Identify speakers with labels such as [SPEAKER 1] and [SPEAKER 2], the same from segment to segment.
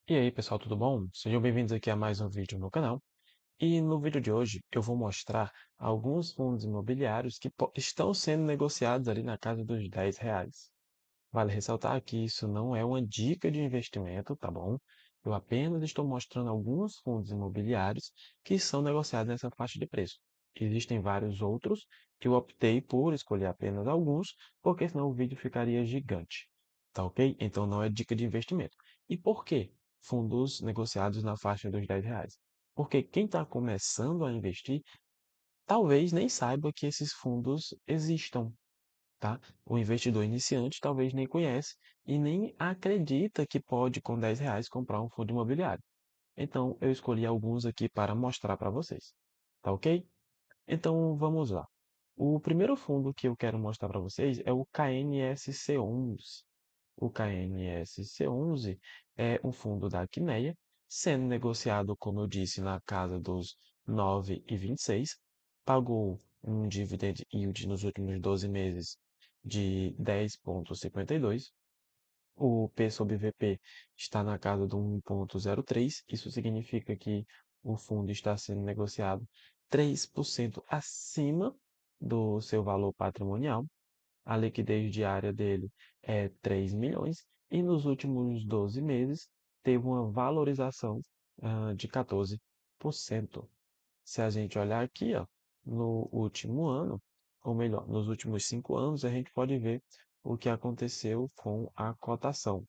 [SPEAKER 1] E aí, pessoal, tudo bom? Sejam bem-vindos aqui a mais um vídeo no canal. E no vídeo de hoje eu vou mostrar alguns fundos imobiliários que estão sendo negociados ali na casa dos R$ 10. Vale ressaltar que isso não é uma dica de investimento, tá bom? Eu apenas estou mostrando alguns fundos imobiliários que são negociados nessa faixa de preço. Existem vários outros que eu optei por escolher apenas alguns, porque senão o vídeo ficaria gigante, tá ok? Então não é dica de investimento. E por quê fundos negociados na faixa dos R$ 10? Porque quem está começando a investir talvez nem saiba que esses fundos existam, tá? O investidor iniciante talvez nem conhece e nem acredita que pode, com R$ 10, comprar um fundo imobiliário. Então, eu escolhi alguns aqui para mostrar para vocês, tá ok? Então, vamos lá. O primeiro fundo que eu quero mostrar para vocês é o KNSC11. O KNSC11 é um fundo da Quineia, sendo negociado, como eu disse, na casa dos 9,26. Pagou um dividend yield nos últimos 12 meses de 10,52. O P sobre VP está na casa do 1,03. Isso significa que o fundo está sendo negociado 3% acima do seu valor patrimonial. A liquidez diária dele é 3 milhões e nos últimos 12 meses teve uma valorização de 14%. Se a gente olhar aqui, ó, no último ano, ou melhor, nos últimos 5 anos, a gente pode ver o que aconteceu com a cotação.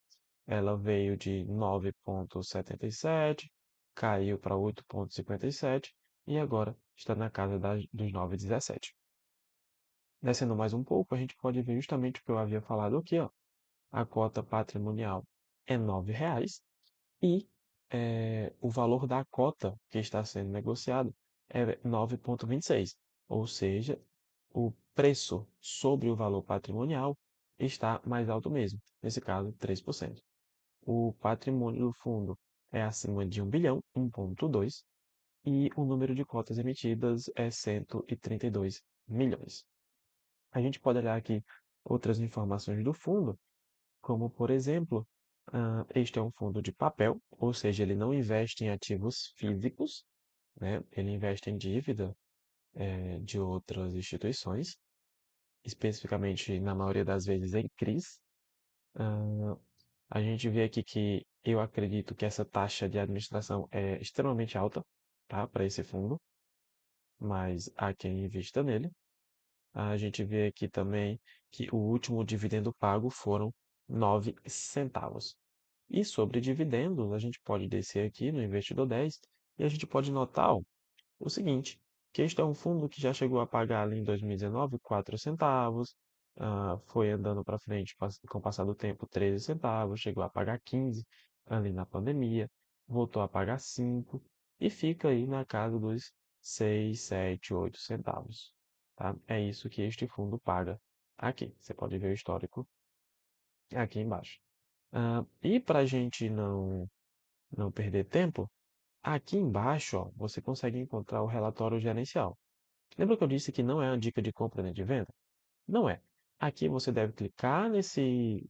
[SPEAKER 1] Ela veio de 9,77, caiu para 8,57 e agora está na casa dos 9,17. Descendo mais um pouco, a gente pode ver justamente o que eu havia falado aqui, ó. A cota patrimonial é R$ 9 e o valor da cota que está sendo negociado é 9,26, ou seja, o preço sobre o valor patrimonial está mais alto mesmo, nesse caso 3%. O patrimônio do fundo é acima de 1 bilhão, 1,2, e o número de cotas emitidas é 132 milhões. A gente pode olhar aqui outras informações do fundo, como por exemplo, este é um fundo de papel, ou seja, ele não investe em ativos físicos, né? Ele investe em dívida, de outras instituições, especificamente na maioria das vezes em CRIs. Ah, a gente vê aqui que eu acredito que essa taxa de administração é extremamente alta, tá? Para esse fundo, mas há quem invista nele. A gente vê aqui também que o último dividendo pago foram 9 centavos. E sobre dividendos, a gente pode descer aqui no Investidor 10 e a gente pode notar ó, o seguinte, que este é um fundo que já chegou a pagar ali em 2019 4 centavos, foi andando para frente com o passar do tempo 13 centavos, chegou a pagar 15 ali na pandemia, voltou a pagar 5 e fica aí na casa dos 6, 7, 8 centavos. Tá? É isso que este fundo paga aqui. Você pode ver o histórico aqui embaixo. E para a gente não perder tempo, aqui embaixo ó, você consegue encontrar o relatório gerencial. Lembra que eu disse que não é uma dica de compra nem de venda? Não é. Aqui você deve clicar nesse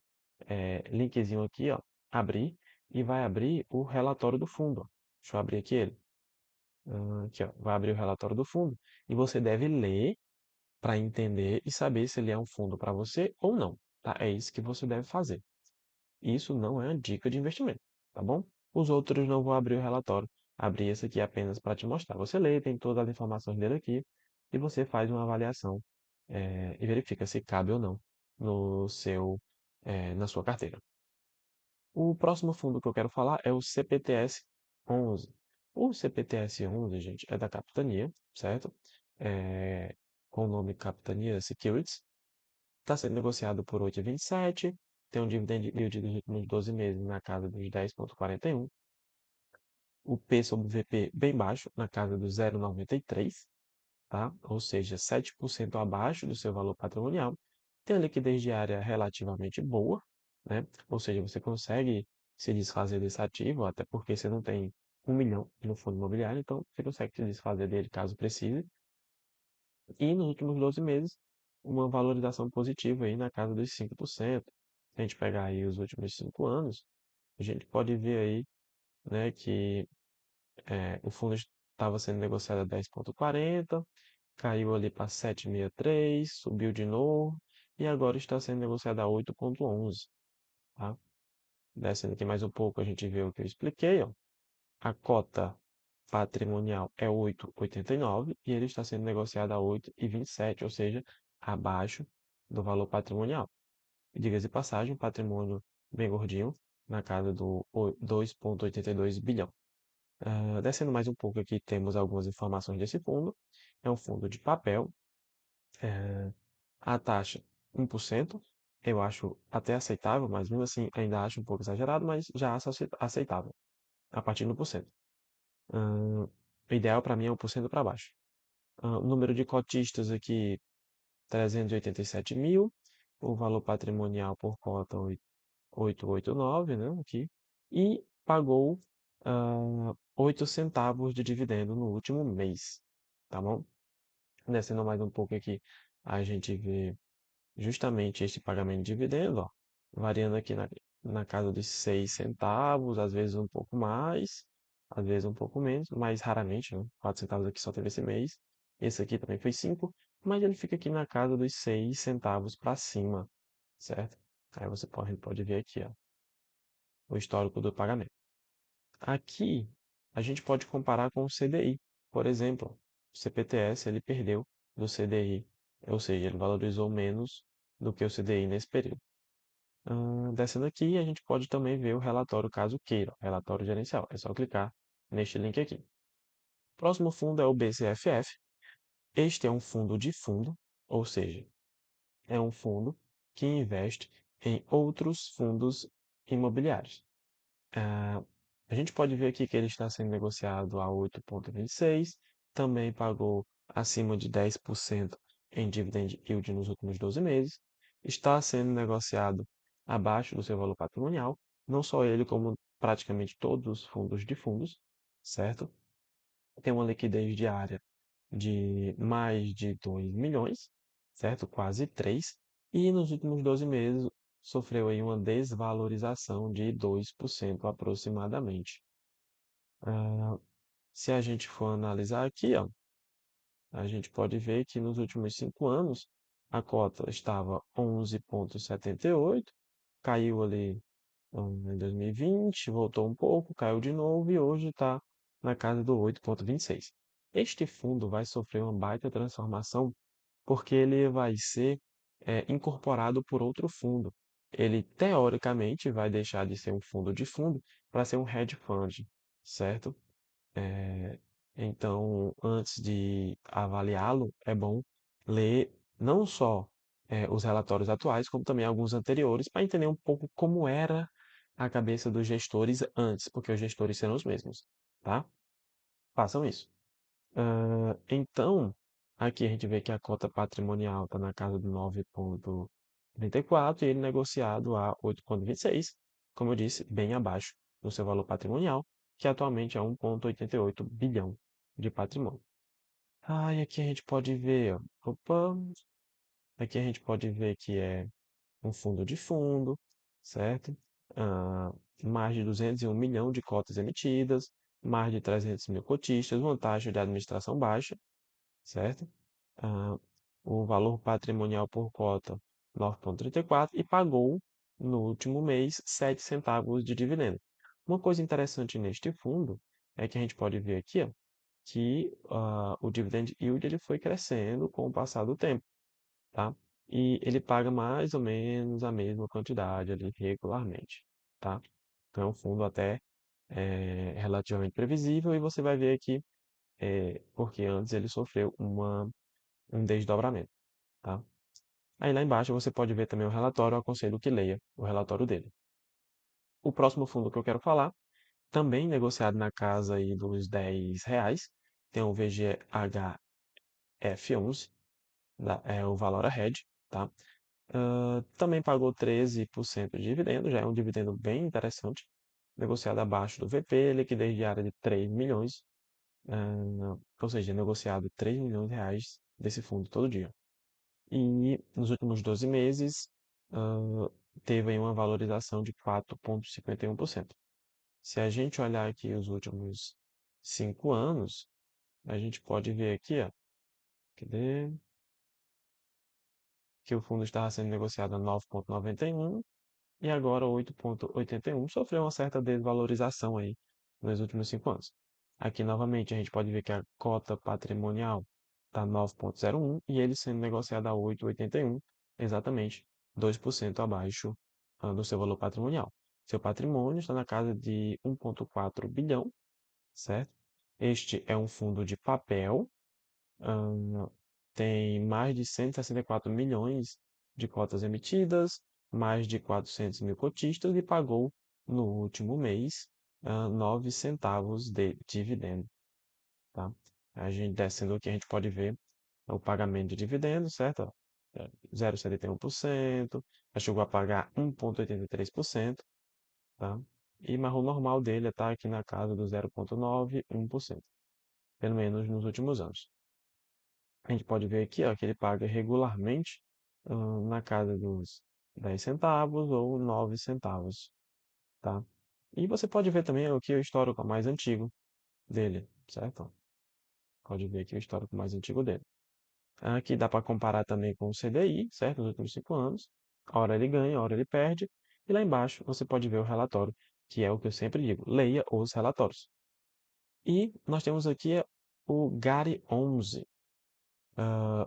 [SPEAKER 1] linkzinho aqui, ó, abrir, e vai abrir o relatório do fundo. Ó. Deixa eu abrir aqui ele. Aqui, ó, vai abrir o relatório do fundo. E você deve ler para entender e saber se ele é um fundo para você ou não. Tá? É isso que você deve fazer. Isso não é uma dica de investimento, tá bom? Os outros não vou abrir o relatório. Abri esse aqui apenas para te mostrar. Você lê, tem todas as informações dele aqui e você faz uma avaliação e verifica se cabe ou não no na sua carteira. O próximo fundo que eu quero falar é o CPTS 11. O CPTS 11, gente, é da Capitania, certo? É, com o nome Capitania Securities. Está sendo negociado por 8,27, tem um dividend yield dos últimos 12 meses na casa dos 10,41, o P sobre VP bem baixo, na casa do 0,93, tá? Ou seja, 7% abaixo do seu valor patrimonial. Tem a liquidez diária relativamente boa, né? Ou seja, você consegue se desfazer desse ativo, até porque você não tem 1 milhão no fundo imobiliário, então você consegue se desfazer dele caso precise. E nos últimos 12 meses, uma valorização positiva aí na casa dos 5%. Se a gente pegar aí os últimos 5 anos, a gente pode ver aí né, que o fundo estava sendo negociado a 10,40, caiu ali para 7,63, subiu de novo e agora está sendo negociado a 8,11, tá? Descendo aqui mais um pouco, a gente vê o que eu expliquei, ó. A cota patrimonial é 8,89 e ele está sendo negociado a 8,27, ou seja, abaixo do valor patrimonial. E diga-se de passagem, patrimônio bem gordinho, na casa do 2,82 bilhão. Descendo mais um pouco aqui, temos algumas informações desse fundo. É um fundo de papel. A taxa 1%. Eu acho até aceitável, mas mesmo assim ainda acho um pouco exagerado, mas já acho aceitável, a partir de 1%. O ideal para mim é 1% para baixo. O número de cotistas aqui, 387 mil. O valor patrimonial por cota, 889, né, aqui. E pagou 8 centavos de dividendo no último mês, tá bom? Descendo mais um pouco aqui, a gente vê justamente este pagamento de dividendo, ó, variando aqui na casa dos 6 centavos, às vezes um pouco mais, às vezes um pouco menos, mas raramente, né? 4 centavos aqui só teve esse mês. Esse aqui também foi 5, mas ele fica aqui na casa dos 6 centavos para cima, certo? Aí você pode ver aqui, ó, o histórico do pagamento. Aqui, a gente pode comparar com o CDI. Por exemplo, o CPTS ele perdeu do CDI, ou seja, ele valorizou menos do que o CDI nesse período. Descendo aqui, a gente pode também ver o relatório caso queira, relatório gerencial. É só clicar neste link aqui. O próximo fundo é o BCFF. Este é um fundo de fundo, ou seja, é um fundo que investe em outros fundos imobiliários. Ah, a gente pode ver aqui que ele está sendo negociado a 8,26, também pagou acima de 10% em dividend yield nos últimos 12 meses, está sendo negociado abaixo do seu valor patrimonial, não só ele, como praticamente todos os fundos de fundos, certo? Tem uma liquidez diária de mais de 2 milhões, certo? Quase 3. E nos últimos 12 meses sofreu aí uma desvalorização de 2% aproximadamente. Ah, Se a gente for analisar aqui, ó, a gente pode ver que nos últimos 5 anos a cota estava 11,78, caiu ali em 2020, voltou um pouco, caiu de novo e hoje está na casa do 8,26. Este fundo vai sofrer uma baita transformação porque ele vai ser incorporado por outro fundo. Ele, teoricamente, vai deixar de ser um fundo de fundo para ser um hedge fund, certo? Eh, então, antes de avaliá-lo, é bom ler não só os relatórios atuais, como também alguns anteriores, para entender um pouco como era a cabeça dos gestores antes, porque os gestores serão os mesmos, tá? Façam isso. Então, aqui a gente vê que a cota patrimonial está na casa de 9,34 e ele negociado a 8,26, como eu disse, bem abaixo do seu valor patrimonial, que atualmente é 1,88 bilhão de patrimônio. E aqui a gente pode ver, ó, opa, aqui a gente pode ver que é um fundo de fundo, certo? Ah, Mais de 201 milhão de cotas emitidas, mais de 300 mil cotistas, uma taxa de administração baixa, certo? Ah, o valor patrimonial por cota 9,34 e pagou no último mês 7 centavos de dividendo. Uma coisa interessante neste fundo é que a gente pode ver aqui, ó, que o dividend yield ele foi crescendo com o passar do tempo, tá? E ele paga mais ou menos a mesma quantidade ali regularmente, tá? Então é um fundo até relativamente previsível e você vai ver aqui porque antes ele sofreu um desdobramento, tá? Aí lá embaixo você pode ver também o relatório, eu aconselho que leia o relatório dele. O próximo fundo que eu quero falar, também negociado na casa aí dos R$ 10, tem o VGHF11, é o Valora Hedge, tá? Também pagou 13% de dividendo, já é um dividendo bem interessante, negociado abaixo do VP, liquidez diária de 3 milhões, ou seja, negociado 3 milhões de reais desse fundo todo dia. E nos últimos 12 meses, teve aí uma valorização de 4,51%. Se a gente olhar aqui os últimos 5 anos, a gente pode ver aqui, ó, cadê? Que o fundo estava sendo negociado a 9,91 e agora 8,81 sofreu uma certa desvalorização aí nos últimos 5 anos. Aqui novamente a gente pode ver que a cota patrimonial está 9,01 e ele sendo negociado a 8,81, exatamente 2% abaixo do seu valor patrimonial. Seu patrimônio está na casa de 1,4 bilhão, certo? Este é um fundo de papel, ah, tem mais de 164 milhões de cotas emitidas, mais de 400 mil cotistas e pagou no último mês 9 centavos de dividendo, tá? A gente descendo aqui, a gente pode ver o pagamento de dividendos, certo? 0,71%, já chegou a pagar 1,83%, tá? Mas o normal dele está aqui na casa do 0,9, 1%, pelo menos nos últimos anos. A gente pode ver aqui, ó, que ele paga regularmente, na casa dos 10 centavos ou 9 centavos, tá? E você pode ver também o que é o histórico mais antigo dele, certo? Pode ver aqui o histórico mais antigo dele. Aqui dá para comparar também com o CDI, certo? Nos últimos 5 anos. A hora ele ganha, a hora ele perde. E lá embaixo você pode ver o relatório, que é o que eu sempre digo, leia os relatórios. E nós temos aqui o GARI 11.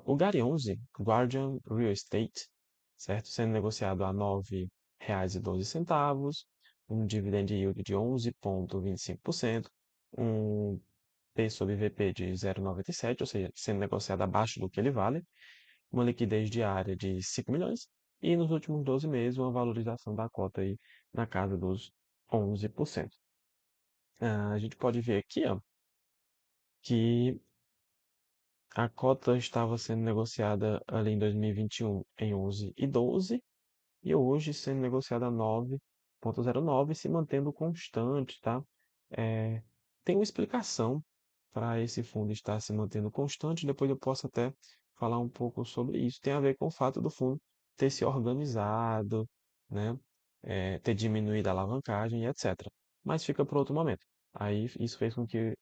[SPEAKER 1] O GARI 11, Guardian Real Estate, certo? Sendo negociado a R$ 9,12, um dividend yield de 11,25%, um P sobre VP de 0,97, ou seja, sendo negociado abaixo do que ele vale, uma liquidez diária de 5 milhões e nos últimos 12 meses uma valorização da cota aí na casa dos 11%. A gente pode ver aqui, ó, que a cota estava sendo negociada ali em 2021 em 11,12 e hoje sendo negociada a 9,09, se mantendo constante, tá? É, tem uma explicação para esse fundo estar se mantendo constante, depois eu posso até falar um pouco sobre isso. Tem a ver com o fato do fundo ter se organizado, né? Ter diminuído a alavancagem e etc. Mas fica para outro momento. Aí isso fez com que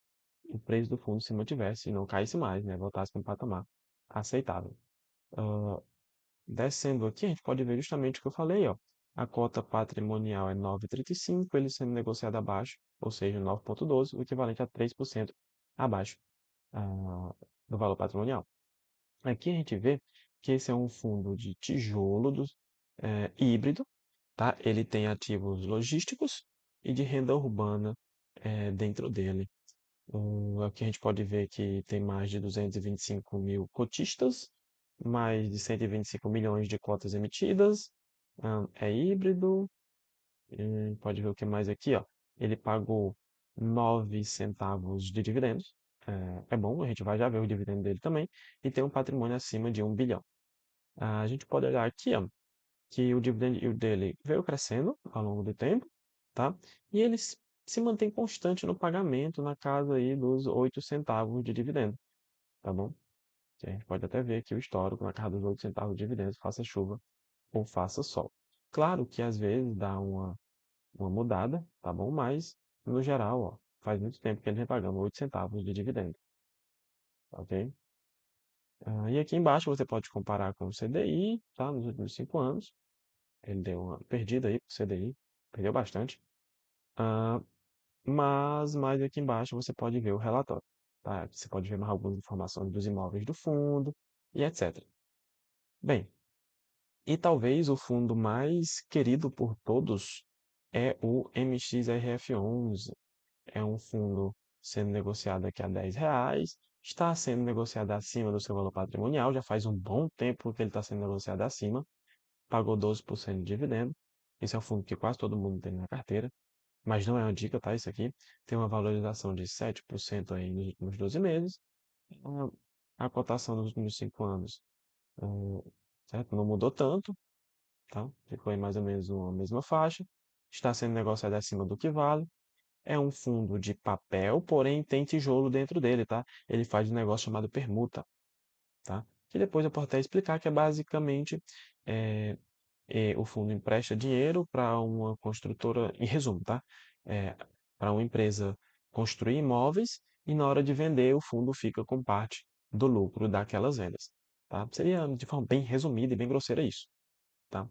[SPEAKER 1] o preço do fundo se mantivesse e não caísse mais, né? Voltasse para um patamar aceitável. Ah, Descendo aqui, a gente pode ver justamente o que eu falei, ó. A cota patrimonial é 9,35, ele sendo negociado abaixo, ou seja, 9,12, o equivalente a 3% abaixo do valor patrimonial. Aqui a gente vê que esse é um fundo de tijolo híbrido, tá? Ele tem ativos logísticos e de renda urbana dentro dele. Aqui a gente pode ver que tem mais de 225 mil cotistas, mais de 125 milhões de cotas emitidas, é híbrido, pode ver o que mais aqui, ó. Ele pagou 9 centavos de dividendos, é bom, a gente vai já ver o dividendo dele também, e tem um patrimônio acima de 1 bilhão. A gente pode olhar aqui, ó, que o dividend yield dele veio crescendo ao longo do tempo, tá? E ele se mantém constante no pagamento na casa aí dos 8 centavos de dividendo, tá bom? Que a gente pode até ver aqui o histórico na casa dos 8 centavos de dividendos, faça chuva ou faça sol. Claro que às vezes dá uma mudada, tá bom? Mas, no geral, ó, faz muito tempo que ele vem pagando 8 centavos de dividendo, tá ok? E aqui embaixo você pode comparar com o CDI, tá? Nos últimos 5 anos. Ele deu uma perdida aí pro CDI, perdeu bastante. Ah, mas mais aqui embaixo você pode ver o relatório, tá? Você pode ver mais algumas informações dos imóveis do fundo e etc. Bem, e talvez o fundo mais querido por todos é o MXRF11. É um fundo sendo negociado aqui a R$ 10, está sendo negociado acima do seu valor patrimonial, já faz um bom tempo que ele está sendo negociado acima, pagou 12% de dividendo. Esse é um fundo que quase todo mundo tem na carteira, mas não é uma dica, tá? Isso aqui tem uma valorização de 7% aí nos últimos 12 meses. A cotação nos últimos 5 anos, certo? Não mudou tanto, tá? Ficou em mais ou menos uma mesma faixa. Está sendo negociado acima do que vale. É um fundo de papel, porém tem tijolo dentro dele, tá? Ele faz um negócio chamado permuta, tá? Que depois eu posso até explicar que é basicamente é, o fundo empresta dinheiro para uma construtora, em resumo, tá? para uma empresa construir imóveis e na hora de vender o fundo fica com parte do lucro daquelas vendas, tá? Seria de forma bem resumida e bem grosseira isso, tá?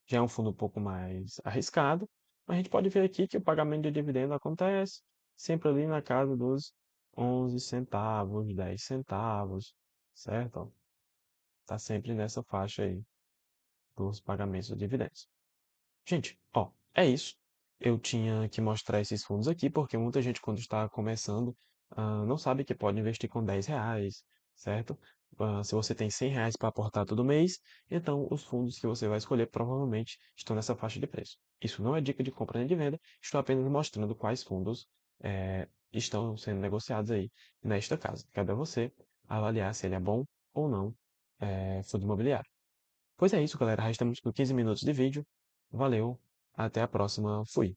[SPEAKER 1] Já é um fundo um pouco mais arriscado, mas a gente pode ver aqui que o pagamento de dividendo acontece sempre ali na casa dos 11 centavos, 10 centavos, certo? Tá sempre nessa faixa aí dos pagamentos de dividendos. Gente, ó, é isso. Eu tinha que mostrar esses fundos aqui, porque muita gente, quando está começando, não sabe que pode investir com 10 reais, certo? Se você tem 100 reais para aportar todo mês, então os fundos que você vai escolher provavelmente estão nessa faixa de preço. Isso não é dica de compra nem de venda, estou apenas mostrando quais fundos estão sendo negociados aí nesta casa. Cabe a você avaliar se ele é bom ou não, fundo imobiliário. Pois é isso, galera. Restamos com 15 minutos de vídeo. Valeu, até a próxima. Fui.